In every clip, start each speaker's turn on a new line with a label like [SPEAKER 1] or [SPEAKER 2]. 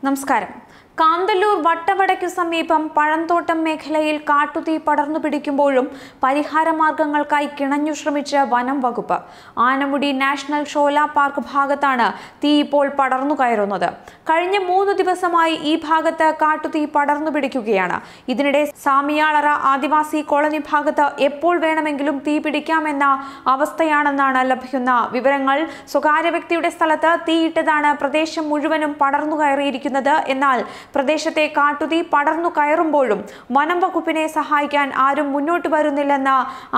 [SPEAKER 1] നമസ്കാരം. കാന്തല്ലൂർ വട്ടവടയ്ക്കു സമീപം പഴന്തോട്ടം മേഖലയിൽ കാട്ടുതീ പടർന്നു പിടിക്കുമ്പോഴും പരിഹാരമാർഗങ്ങൾക്കായി കിണഞ്ഞു ശ്രമിച്ച വനം വകുപ്പ്. ആനമുടി നാഷണൽ ഷോല പാർക്ക് ഭാഗത്താണ് തീ ഇപ്പോൾ പടർന്നു കയറുന്നത്. കഴിഞ്ഞ 3 ദിവസമായി ഈ ഭാഗത്ത് കാട്ടുതീ പടർന്നു പിടിക്കുകയാണ്. ഇതിനിടെ സാമിയാളറ ആദിവാസി കോളനി ഭാഗത്ത് എപ്പോൾ വേണമെങ്കിലും തീ പിടിക്കാമെന്ന അവസ്ഥയാണെന്നാണ് ലഭിക്കുന്ന വിവരങ്ങൾ. സ്വകാര്യ വ്യക്തിയുടെ സ്ഥലത്ത് തീയിട്ടതാണ് പ്രദേശം മുഴുവനും പടർന്നു കയറിയിരിക്കുന്നത്. എന്നാൽ പ്രദേശത്തെ കാട്ടുതീ പടർന്നു കയറുമ്പോഴും വനം വകുപ്പിനെ സഹായിക്കാൻ ആരും മുന്നോട്ട് വരുന്നില്ലെന്ന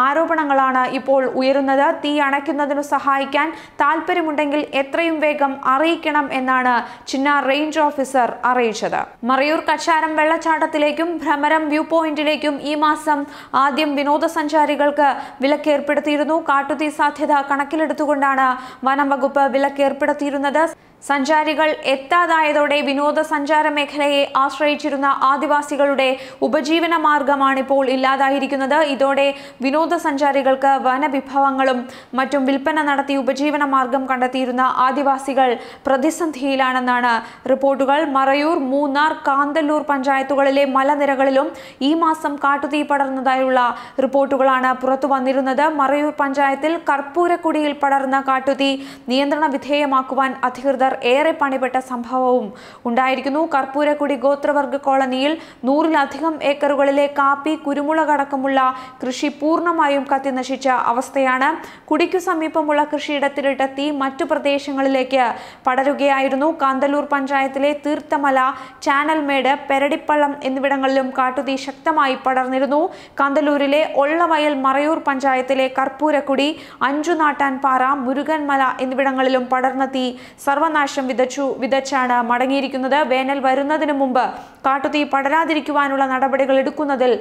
[SPEAKER 1] ആരോപണങ്ങളാണ് ഇപ്പോൾ ഉയരുന്നത്. തീ അണയ്ക്കുന്നതിനു സഹായിക്കാൻ താല്പര്യമുണ്ടെങ്കിൽ എത്രയും വേഗം അറിയിക്കണം എന്നാണ് ചിന്നാർ റേഞ്ച് ഓഫീസർ അറിയിച്ചത്. മറയൂർ കച്ചാരം വെള്ളച്ചാട്ടത്തിലേക്കും ഭ്രമരം വ്യൂ പോയിന്റിലേക്കും ഈ മാസം ആദ്യം വിനോദസഞ്ചാരികൾക്ക് വിലക്കേർപ്പെടുത്തിയിരുന്നു. കാട്ടുതീ സാധ്യത കണക്കിലെടുത്തുകൊണ്ടാണ് വനം വകുപ്പ് വിലക്കേർപ്പെടുത്തിയിരുന്നത്. സഞ്ചാരികൾ എത്താതായതോടെ വിനോദസഞ്ചാര മേഖലയെ ആശ്രയിച്ചിരുന്ന ആദിവാസികളുടെ ഉപജീവന മാർഗമാണിപ്പോൾ ഇല്ലാതായിരിക്കുന്നത്. ഇതോടെ വിനോദസഞ്ചാരികൾക്ക് വനവിഭവങ്ങളും മറ്റും വിൽപ്പന നടത്തി ഉപജീവന മാർഗം കണ്ടെത്തിയിരുന്ന ആദിവാസികൾ പ്രതിസന്ധിയിലാണെന്നാണ് റിപ്പോർട്ടുകൾ. മറയൂർ, മൂന്നാർ, കാന്തല്ലൂർ പഞ്ചായത്തുകളിലെ മലനിരകളിലും ഈ മാസം കാട്ടുതീ പടർന്നതായുള്ള റിപ്പോർട്ടുകളാണ് പുറത്തു വന്നിരുന്നത്. മറയൂർ പഞ്ചായത്തിൽ കർപ്പൂരക്കുടിയിൽ പടർന്ന കാട്ടുതീ നിയന്ത്രണ വിധേയമാക്കുവാൻ അധികൃതർ ഏറെ പണിപ്പെട്ട സംഭവവും ഉണ്ടായിരിക്കുന്നു. കർപ്പൂരക്കുടി ഗോത്രവർഗ കോളനിയിൽ 100-ലധികം ഏക്കറുകളിലെ കാപ്പി, കുരുമുളക് അടക്കമുള്ള കൃഷി പൂർണ്ണമായും കത്തിനശിച്ച അവസ്ഥയാണ്. കുടിക്കു സമീപമുള്ള കൃഷിയിടത്തിലിട്ട തീ മറ്റു പ്രദേശങ്ങളിലേക്ക് പടരുകയായിരുന്നു. കാന്തല്ലൂർ പഞ്ചായത്തിലെ തീർത്ഥമല, ചാനൽമേട്, പെരടിപ്പള്ളം എന്നിവിടങ്ങളിലും കാട്ടുതീ ശക്തമായി പടർന്നിരുന്നു. കാന്തല്ലൂരിലെ ഒള്ളവയൽ, മറയൂർ പഞ്ചായത്തിലെ കർപ്പൂരക്കുടി, അഞ്ചുനാട്ടാൻപാറ, മുരുകൻമല എന്നിവിടങ്ങളിലും പടർന്ന തീ സർവനാശം വിതച്ചാണ് മടങ്ങിയിരിക്കുന്നത്. വേനൽ വരുന്നതിന് മുമ്പ് കാട്ടുതീ പടരാതിരിക്കുവാനുള്ള നടപടികൾ എടുക്കുന്നതിൽ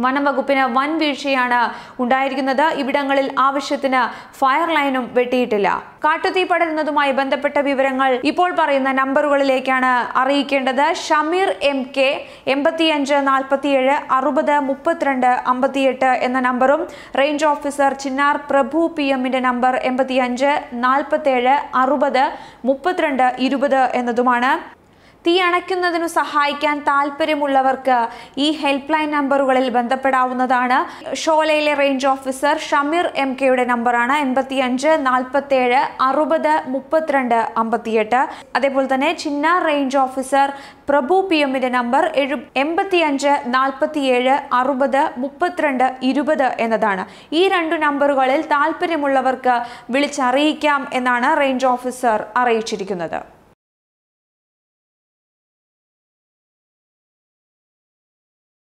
[SPEAKER 1] വനം വകുപ്പിന് വൻ വീഴ്ചയാണ് ഉണ്ടായിരിക്കുന്നത്. ഇവിടങ്ങളിൽ ആവശ്യത്തിന് ഫയർ ലൈനും വെട്ടിയിട്ടില്ല. കാട്ടുതീ പടരുന്നതുമായി ബന്ധപ്പെട്ട വിവരങ്ങൾ ഇപ്പോൾ പറയുന്ന നമ്പറുകളിലേക്കാണ് അറിയിക്കേണ്ടത്. ഷമീർ MK 85 47 60 32 58 എന്ന നമ്പറും റേഞ്ച് ഓഫീസർ ചിന്നാർ പ്രഭു PM നമ്പർ 85 47 60 32 20 എന്നതുമാണ്. തീ അണയ്ക്കുന്നതിനു സഹായിക്കാൻ താല്പര്യമുള്ളവർക്ക് ഈ ഹെൽപ്പ് ലൈൻ നമ്പറുകളിൽ ബന്ധപ്പെടാവുന്നതാണ്. ഷോലയിലെ റേഞ്ച് ഓഫീസർ ഷമീർ MK നമ്പറാണ് 85 47 60 32 58. അതേപോലെ തന്നെ ചിന്നാർ റേഞ്ച് ഓഫീസർ പ്രഭു PM നമ്പർ 85 47 60 32 20 എന്നതാണ്. ഈ 2 നമ്പറുകളിൽ താല്പര്യമുള്ളവർക്ക് വിളിച്ചറിയിക്കാം എന്നാണ് റേഞ്ച് ഓഫീസർ അറിയിച്ചിരിക്കുന്നത്.